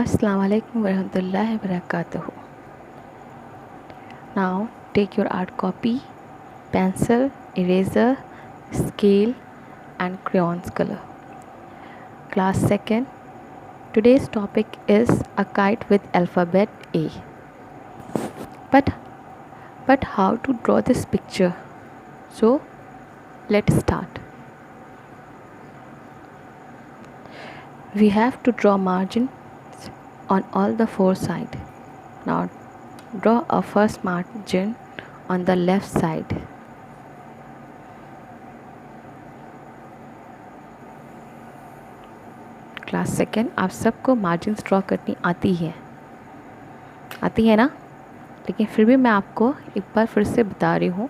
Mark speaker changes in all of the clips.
Speaker 1: Assalamu alaikum warahmatullahi wabarakatuh. Now take your art copy, pencil, eraser, scale and crayons color. Class 2nd. Today's topic is a kite with alphabet A. But how to draw this picture? So let's start. We have to draw margins on all the four sides. Now draw a first margin on the left side. Class 2nd आप सबको margins draw करनी आती है ना, लेकिन फिर भी मैं आपको एक बार फिर से बता रही हूँ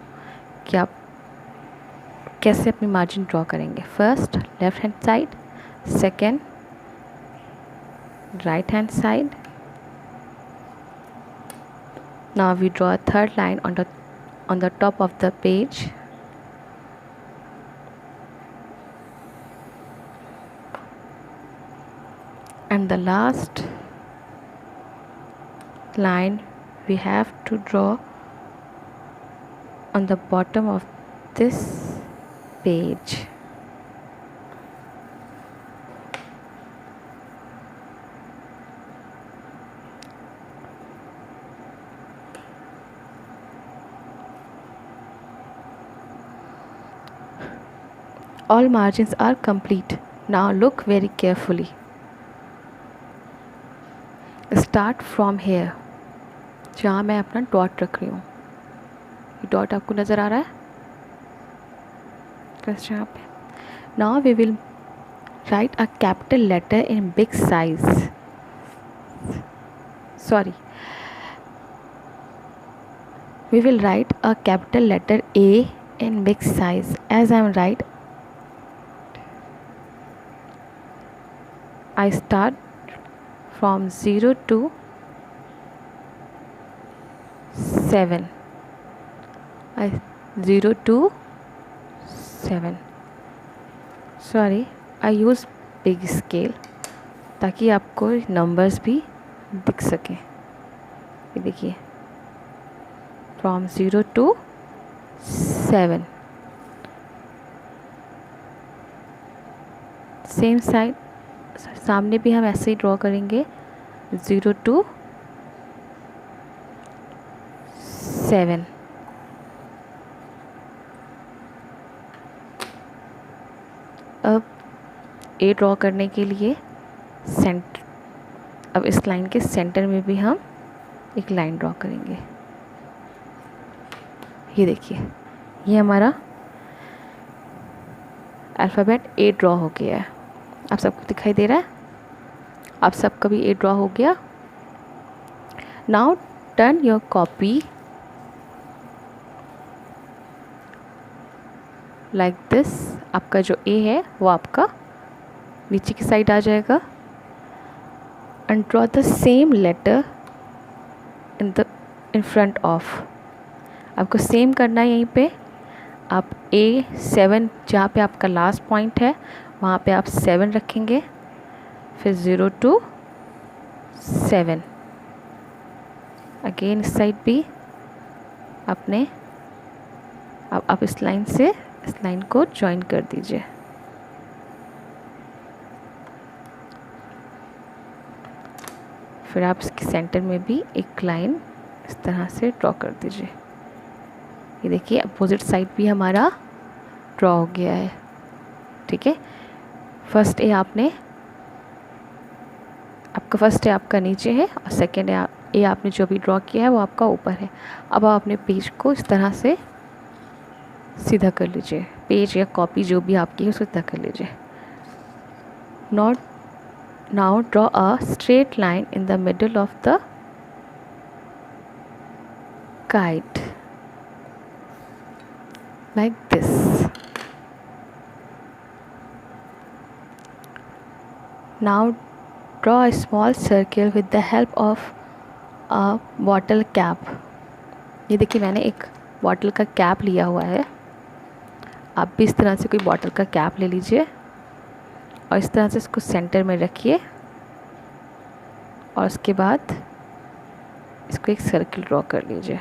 Speaker 1: कि आप कैसे अपनी मार्जिन ड्रॉ करेंगे. First left hand side, second right hand side. Now we draw a third line on the top of the page. And the last line we have to draw on the bottom of this page. All margins are complete. Now look very carefully. Start from here. जहाँ मैं अपना dot रख रही हूँ, ये dot आपको नज़र आ रहा है बस यहाँ पे. Now we will write a capital letter in big size. Sorry. We will write a capital letter A in big size. As I am right, I start from 0 to 7. 0 to 7. Sorry, I use big scale ताकि आपको numbers भी दिख सकें. ये देखिए, from 0 to 7. Same side सामने भी हम ऐसे ही ड्रॉ करेंगे, 0 to 7. अब ए ड्रॉ करने के लिए अब इस लाइन के सेंटर में भी हम एक लाइन ड्रॉ करेंगे. ये देखिए, ये हमारा अल्फ़ाबेट ए ड्रॉ हो गया है. आप सबको दिखाई दे रहा है? आप सबका भी ए ड्रॉ हो गया. Now turn your copy like this. आपका जो ए है वो आपका नीचे की साइड आ जाएगा. And draw the same letter in front of. आपको सेम करना है. यहीं पे आप A7 जहाँ पे आपका लास्ट पॉइंट है वहाँ पे आप 7 रखेंगे, फिर 0 to 7. अगेन इस साइड भी आपने अब आप इस लाइन से इस लाइन को ज्वाइन कर दीजिए. फिर आप इसके सेंटर में भी एक लाइन इस तरह से ड्रॉ कर दीजिए. ये देखिए, अपोजिट साइड भी हमारा ड्रॉ हो गया है. ठीक है, फर्स्ट ए आपका नीचे है और सेकंड ए आपने जो भी ड्रॉ किया है वो आपका ऊपर है. अब आप अपने पेज को इस तरह से सीधा कर लीजिए. पेज या कॉपी जो भी आपकी है उसको सीधा कर लीजिए. Now draw a straight line in the middle of the kite like this. Now draw a small circle with the help of a bottle cap. ये देखिए, मैंने एक बॉटल का कैप लिया हुआ है. आप भी इस तरह से कोई बॉटल का कैप ले लीजिए और इस तरह से इसको सेंटर में रखिए और उसके बाद इसको एक सर्किल ड्रॉ कर लीजिए।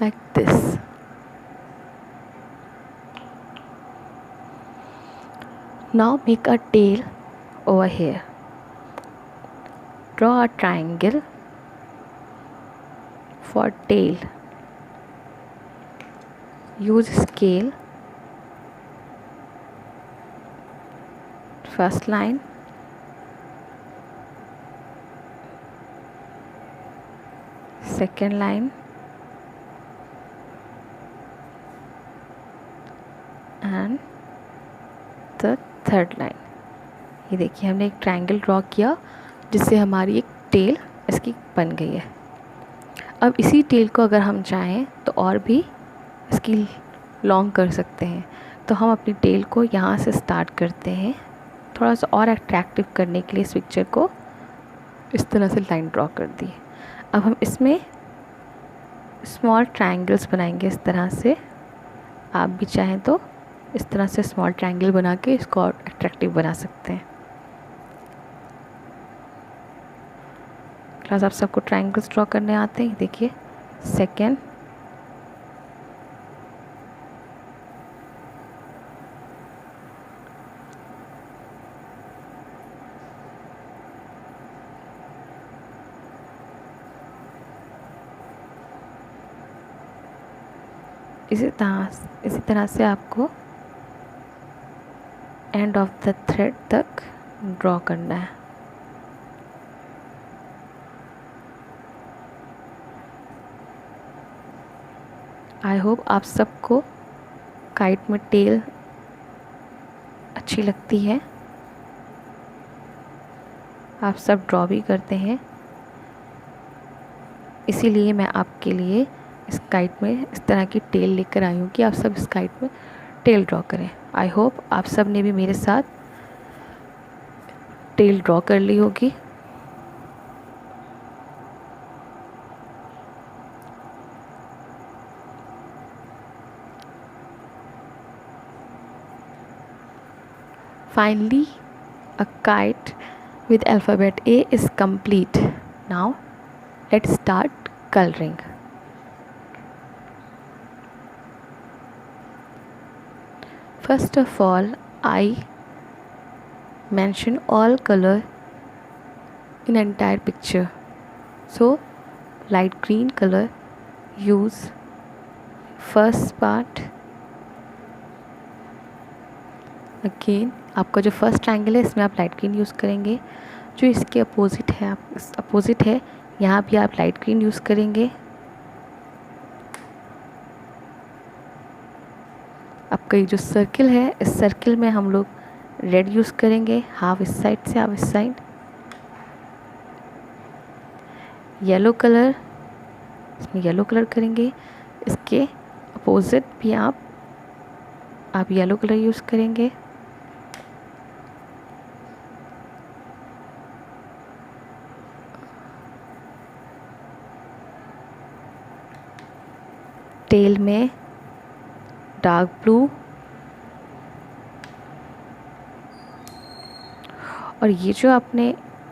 Speaker 1: Like this. Now make a tail over here. Draw a triangle for tail. Use scale. First line, second line, and the third line. ये देखिए हमने एक ट्रायंगल ड्रॉ किया जिससे हमारी एक टेल इसकी बन गई है। अब इसी टेल को अगर हम चाहें तो और भी इसकी लॉन्ग कर सकते हैं। तो हम अपनी टेल को यहाँ से स्टार्ट करते हैं, थोड़ा सा और अट्रैक्टिव करने के लिए इस पिक्चर को इस तरह से लाइन ड्रॉ कर दी। अब हम इसमें स्मॉल ट्रायंगल्स बनाएंगे इस तरह से। आप भी चाहें तो इस तरह से स्मॉल ट्रायंगल बना के इसको और अट्रैक्टिव बना सकते हैं। क्लास आप सबको ट्रायंगल्स ड्रॉ करने आते हैं? देखिए सेकेंड, इसी तरह से आपको एंड ऑफ द थ्रेड तक ड्रॉ करना है। आई होप आप सबको काइट में टेल अच्छी लगती है, आप सब ड्रॉ भी करते हैं। इसीलिए मैं आपके लिए इस काइट में इस तरह की टेल लेकर आई हूँ कि आप सब इस काइट में टेल ड्रॉ करें। आई होप आप सब ने भी मेरे साथ टेल ड्रॉ कर ली होगी। Finally, a kite with alphabet A is complete. Now, let's start coloring. First of all, I mention all color in entire picture. So, light green color use first part. Again, आपका जो first triangle है इसमें आप light green use करेंगे। जो इसके opposite है यहाँ भी आप लाइट ग्रीन यूज़ करेंगे। आपका ये जो सर्किल है इस सर्किल में हम लोग रेड यूज़ करेंगे, हाफ इस साइड से हाफ इस साइड। येलो कलर, इसमें येलो कलर करेंगे। इसके अपोजिट भी आप येलो कलर यूज़ करेंगे। टेल में डार्क ब्लू, और ये जो आपने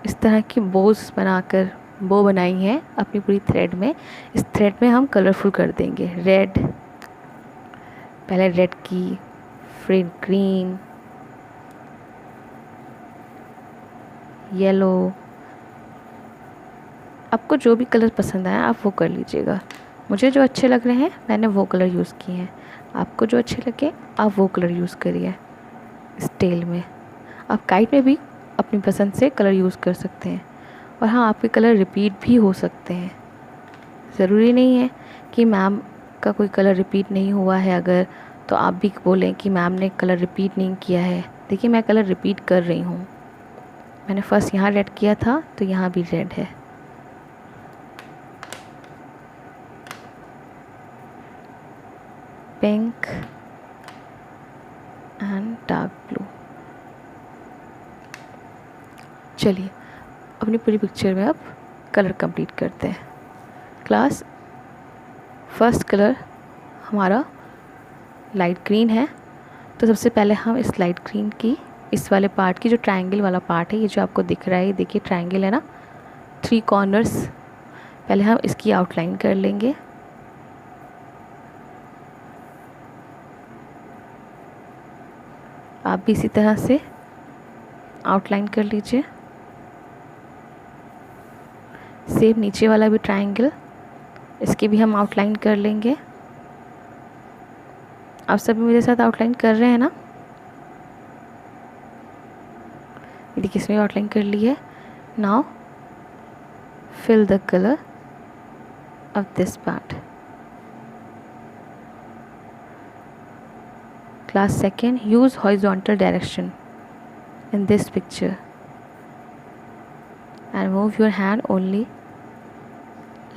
Speaker 1: इस तरह की बोस बनाकर बो बनाई है अपनी पूरी थ्रेड में, इस थ्रेड में हम कलरफुल कर देंगे। रेड, पहले रेड की, फिर ग्रीन, येलो, आपको जो भी कलर पसंद आया आप वो कर लीजिएगा। मुझे जो अच्छे लग रहे हैं मैंने वो कलर यूज़ किए हैं, आपको जो अच्छे लगे आप वो कलर यूज़ करिए। इस टेल में आप काइट में भी अपनी पसंद से कलर यूज़ कर सकते हैं। और हाँ, आपके कलर रिपीट भी हो सकते हैं, ज़रूरी नहीं है कि मैम का कोई कलर रिपीट नहीं हुआ है अगर, तो आप भी बोलें कि मैम ने कलर रिपीट नहीं किया है। देखिए मैं कलर रिपीट कर रही हूँ, मैंने फर्स्ट यहाँ रेड किया था तो यहाँ भी रेड है। Pink and dark blue. चलिए अपनी पूरी पिक्चर में अब कलर कंप्लीट करते हैं। क्लास फर्स्ट कलर हमारा लाइट ग्रीन है, तो सबसे पहले हम इस लाइट ग्रीन की इस वाले पार्ट की जो ट्रायंगल वाला पार्ट है, ये जो आपको दिख रहा है, ये देखिए ट्रायंगल है ना, 3 कॉर्नर्स। पहले हम इसकी आउटलाइन कर लेंगे। आप भी इसी तरह से आउटलाइन कर लीजिए। सेम नीचे वाला भी ट्रायंगल, इसकी भी हम आउटलाइन कर लेंगे। आप सभी मेरे साथ आउटलाइन कर रहे हैं ना? देखिए इसमें आउटलाइन कर ली है। Now fill the color of this part. Class 2nd, use horizontal direction in this picture and move your hand only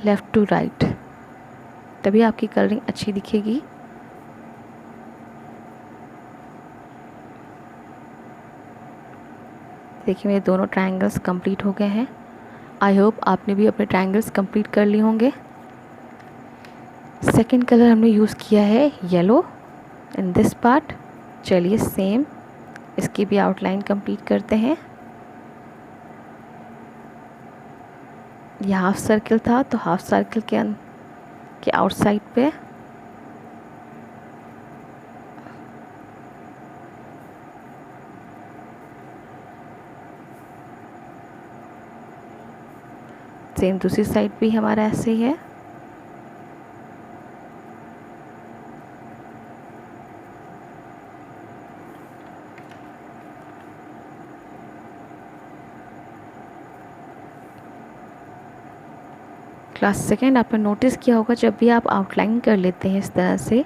Speaker 1: left to right, तभी आपकी कलरिंग अच्छी दिखेगी। देखिए मेरे दोनों ट्रायंगल्स कंप्लीट हो गए हैं। आई होप आपने भी अपने ट्रायंगल्स कंप्लीट कर लिए होंगे। सेकंड कलर हमने यूज़ किया है येलो इन दिस पार्ट। चलिए सेम इसकी भी आउटलाइन कंप्लीट करते हैं। ये हाफ सर्कल था, तो हाफ सर्कल के आउटसाइड पे सेम दूसरी साइड भी हमारा ऐसे ही है। क्लास सेकेंड, आपने नोटिस किया होगा जब भी आप आउटलाइन कर लेते हैं इस तरह से,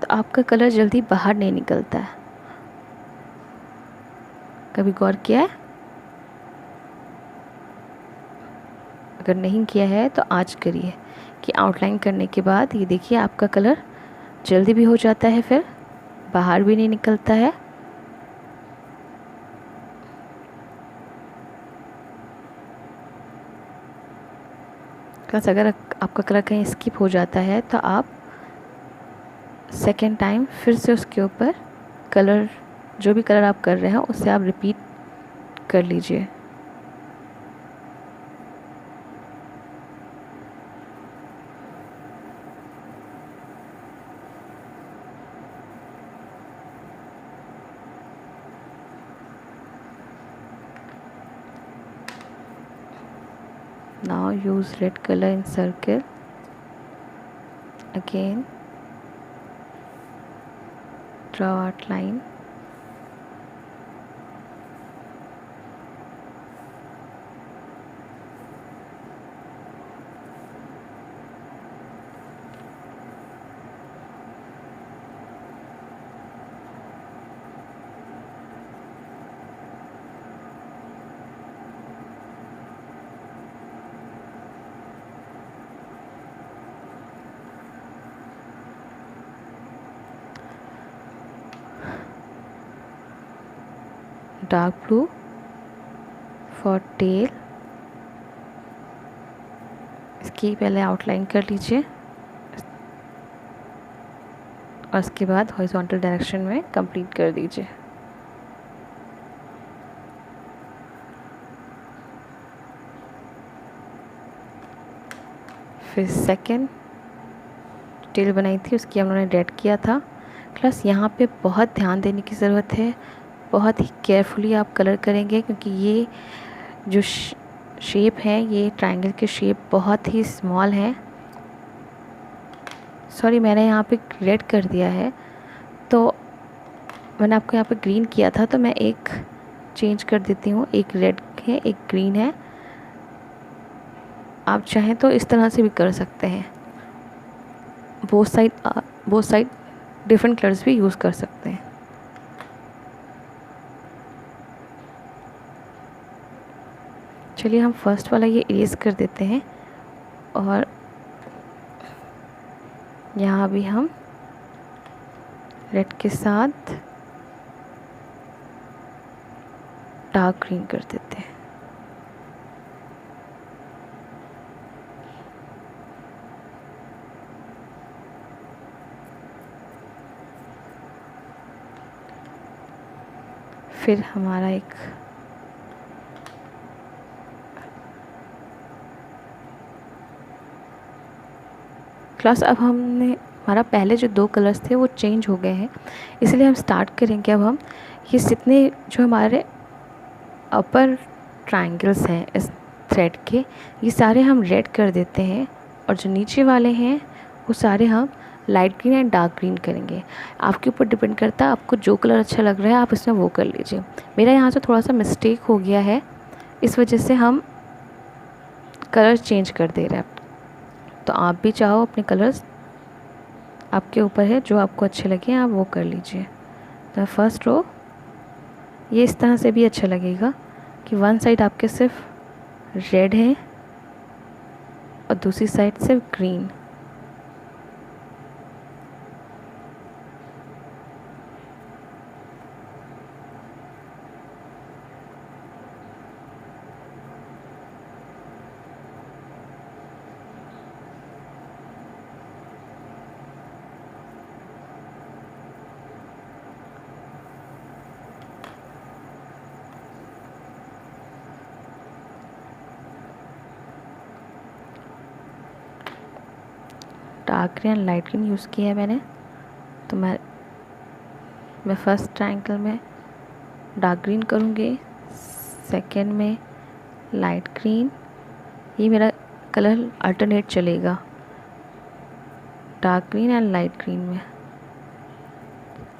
Speaker 1: तो आपका कलर जल्दी बाहर नहीं निकलता है। कभी गौर किया है? अगर नहीं किया है तो आज करिए कि आउटलाइन करने के बाद ये देखिए आपका कलर जल्दी भी हो जाता है, फिर बाहर भी नहीं निकलता है। प्लस अगर आपका कलर कहीं स्किप हो जाता है तो आप सेकेंड टाइम फिर से उसके ऊपर कलर, जो भी कलर आप कर रहे हैं उससे आप रिपीट कर लीजिए। Now use red color in circle. Again draw outline. Dark blue for tail, इसकी पहले आउटलाइन कर लीजिए और उसके बाद हॉरिजॉन्टल डायरेक्शन में कंप्लीट कर दीजिए। फिर सेकेंड टेल बनाई थी उसकी हम लोगों ने रेड किया था। प्लस यहाँ पे बहुत ध्यान देने की ज़रूरत है, बहुत ही केयरफुली आप कलर करेंगे क्योंकि ये जो शेप है, ये ट्रायंगल के शेप बहुत ही स्मॉल है। सॉरी, मैंने यहाँ पे रेड कर दिया है, तो मैंने आपको यहाँ पे ग्रीन किया था, तो मैं एक चेंज कर देती हूँ, एक रेड है एक ग्रीन है। आप चाहें तो इस तरह से भी कर सकते हैं, बोथ साइड डिफरेंट कलर्स भी यूज़ कर सकते हैं। चलिए हम फर्स्ट वाला ये इरेज कर देते हैं और यहाँ भी हम रेड के साथ डार्क ग्रीन कर देते हैं। फिर हमारा एक क्लास, अब हमने हमारा पहले जो 2 कलर्स थे वो चेंज हो गए हैं, इसलिए हम स्टार्ट करेंगे। अब हम ये जितने जो हमारे अपर ट्रायंगल्स हैं इस थ्रेड के, ये सारे हम रेड कर देते हैं, और जो नीचे वाले हैं वो सारे हम light green and dark green करेंगे। आपके ऊपर डिपेंड करता है, आपको जो कलर अच्छा लग रहा है आप इसमें वो कर लीजिए। मेरा यहाँ से थोड़ा सा मिस्टेक हो गया है, इस वजह से हम कलर चेंज कर दे रहे हैं। तो आप भी चाहो अपने कलर्स, आपके ऊपर है, जो आपको अच्छे लगे आप वो कर लीजिए। तो फर्स्ट रो ये इस तरह से भी अच्छा लगेगा कि वन साइड आपके सिर्फ रेड है और दूसरी साइड सिर्फ green. Dark green and light green use किया है मैंने। तो मैं फर्स्ट ट्रायंगल में डार्क ग्रीन करूँगी, सेकंड में लाइट ग्रीन। ये मेरा कलर अल्टरनेट चलेगा, dark green and light green में।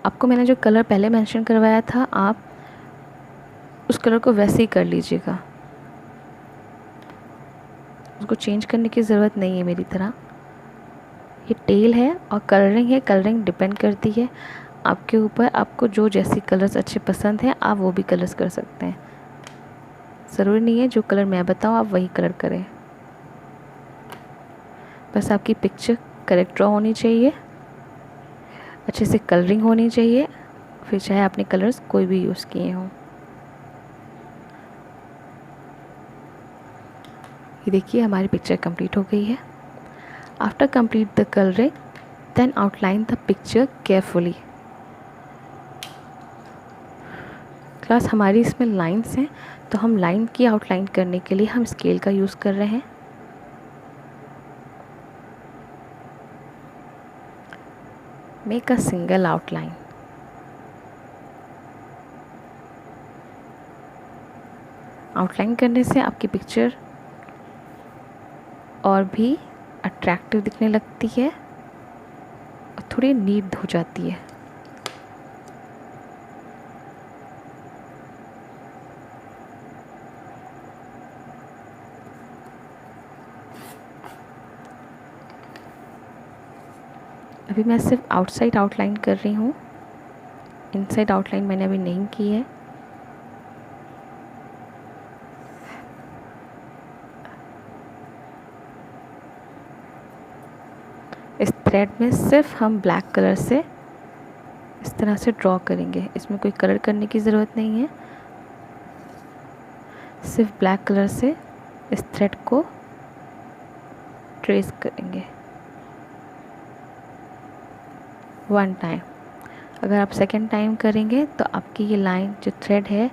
Speaker 1: आपको मैंने जो कलर पहले मेंशन करवाया था, आप उस कलर को वैसे ही कर लीजिएगा, उसको चेंज करने की ज़रूरत नहीं है मेरी तरह। ये टेल है और कलरिंग है, कलरिंग डिपेंड करती है आपके ऊपर, आपको जो जैसी कलर्स अच्छे पसंद हैं आप वो भी कलर्स कर सकते हैं। ज़रूरी नहीं है जो कलर मैं बताऊँ आप वही कलर करें, बस आपकी पिक्चर करेक्ट ड्रॉ होनी चाहिए, अच्छे से कलरिंग होनी चाहिए, फिर चाहे आपने कलर्स कोई भी यूज़ किए हों। ये देखिए हमारी पिक्चर कंप्लीट हो गई है। After complete the colouring then outline the picture carefully. Class हमारी इसमें लाइंस हैं, तो हम लाइन की आउटलाइन करने के लिए हम स्केल का यूज़ कर रहे हैं। Make a single outline. Outline करने से आपकी पिक्चर और भी अट्रैक्टिव दिखने लगती है और थोड़ी नीट हो जाती है। अभी मैं सिर्फ आउटसाइड आउटलाइन कर रही हूँ, इनसाइड आउटलाइन मैंने अभी नहीं की है। इस थ्रेड में सिर्फ हम ब्लैक कलर से इस तरह से ड्रॉ करेंगे, इसमें कोई कलर करने की ज़रूरत नहीं है, सिर्फ ब्लैक कलर से इस थ्रेड को ट्रेस करेंगे 1 टाइम। अगर आप सेकेंड टाइम करेंगे तो आपकी ये लाइन जो थ्रेड है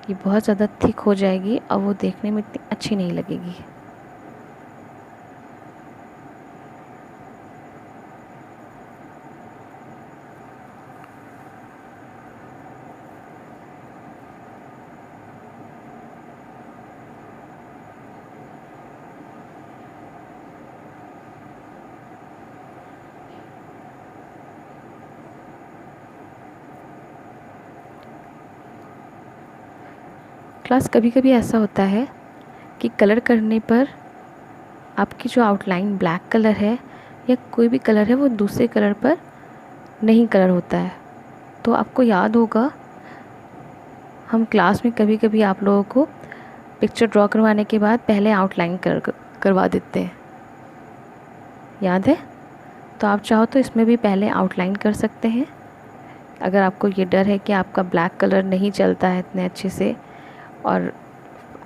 Speaker 1: ये बहुत ज़्यादा थिक हो जाएगी और वो देखने में इतनी अच्छी नहीं लगेगी। क्लास कभी कभी ऐसा होता है कि कलर करने पर आपकी जो आउटलाइन ब्लैक कलर है या कोई भी कलर है वो दूसरे कलर पर नहीं कलर होता है। तो आपको याद होगा हम क्लास में कभी कभी आप लोगों को पिक्चर ड्रॉ करवाने के बाद पहले आउटलाइन करवा देते हैं, याद है? तो आप चाहो तो इसमें भी पहले आउटलाइन कर सकते हैं। अगर आपको ये डर है कि आपका ब्लैक कलर नहीं चलता है इतने अच्छे से और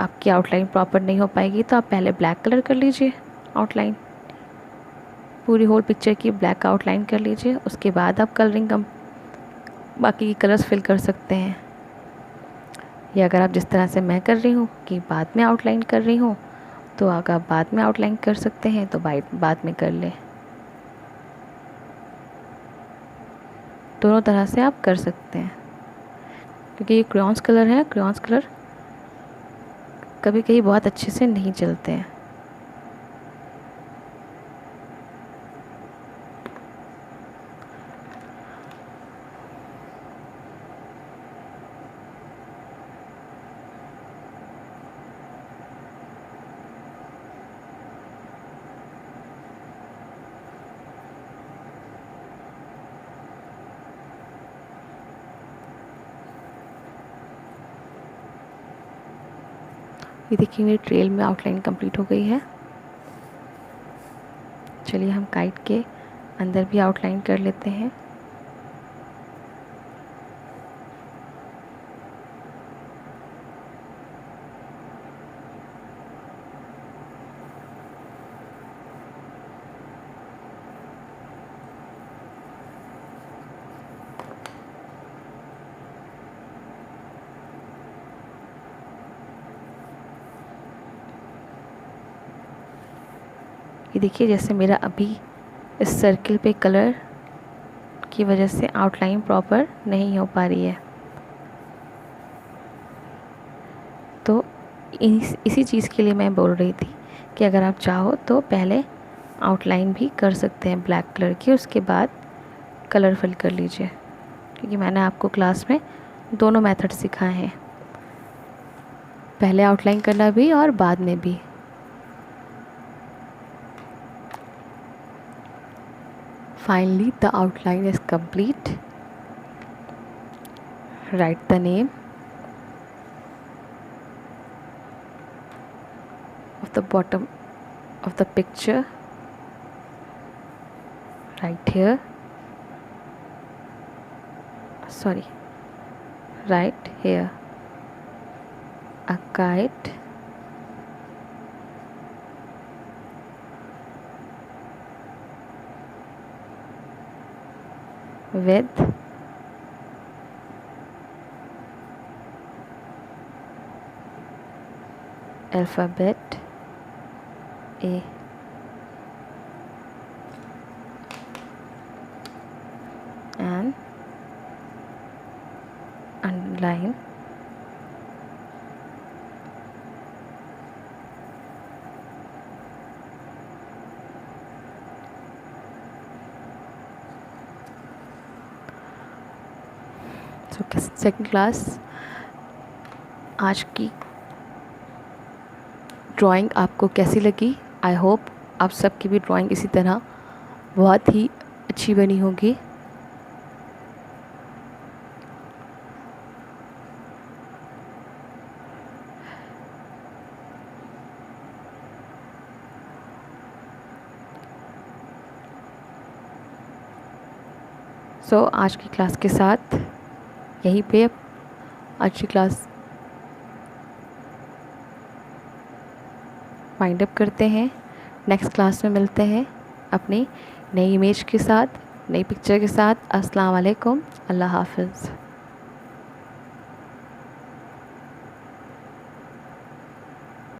Speaker 1: आपकी आउटलाइन प्रॉपर नहीं हो पाएगी, तो आप पहले ब्लैक कलर कर लीजिए, आउटलाइन पूरी होल पिक्चर की ब्लैक आउटलाइन कर लीजिए, उसके बाद आप कलरिंग बाकी की कलर्स फिल कर सकते हैं, या अगर आप जिस तरह से मैं कर रही हूँ कि बाद में आउटलाइन कर रही हूँ, तो अगर आप बाद में आउटलाइन कर सकते हैं तो बाद में कर लें। दोनों तरह से आप कर सकते हैं, क्योंकि ये क्रेयॉन्स कलर है। क्रेयॉन्स कलर कभी कभी बहुत अच्छे से नहीं चलते हैं। ये देखिए मेरी ट्रेल में आउटलाइन कंप्लीट हो गई है। चलिए हम काइट के अंदर भी आउटलाइन कर लेते हैं। ये देखिए जैसे मेरा अभी इस सर्किल पे कलर की वजह से आउटलाइन प्रॉपर नहीं हो पा रही है। तो इसी चीज़ के लिए मैं बोल रही थी कि अगर आप चाहो तो पहले आउटलाइन भी कर सकते हैं ब्लैक कलर की, उसके बाद कलर फिल कर लीजिए, क्योंकि मैंने आपको क्लास में दोनों मेथड सिखाए हैं, पहले आउटलाइन करना भी और बाद में भी। Finally, the outline is complete. Write the name of the bottom of the picture right here. Sorry, right here. A kite with alphabet A. And underline second class आज की ड्राइंग आपको कैसी लगी? आई होप आप सबकी भी drawing इसी तरह बहुत ही अच्छी बनी होगी। सो आज की क्लास के साथ यहीं पे आज की क्लास वाइंड अप करते हैं। नेक्स्ट क्लास में मिलते हैं अपनी नई इमेज के साथ, नई पिक्चर के साथ। अस्सलाम वालेकुम, अल्लाह हाफ़िज़।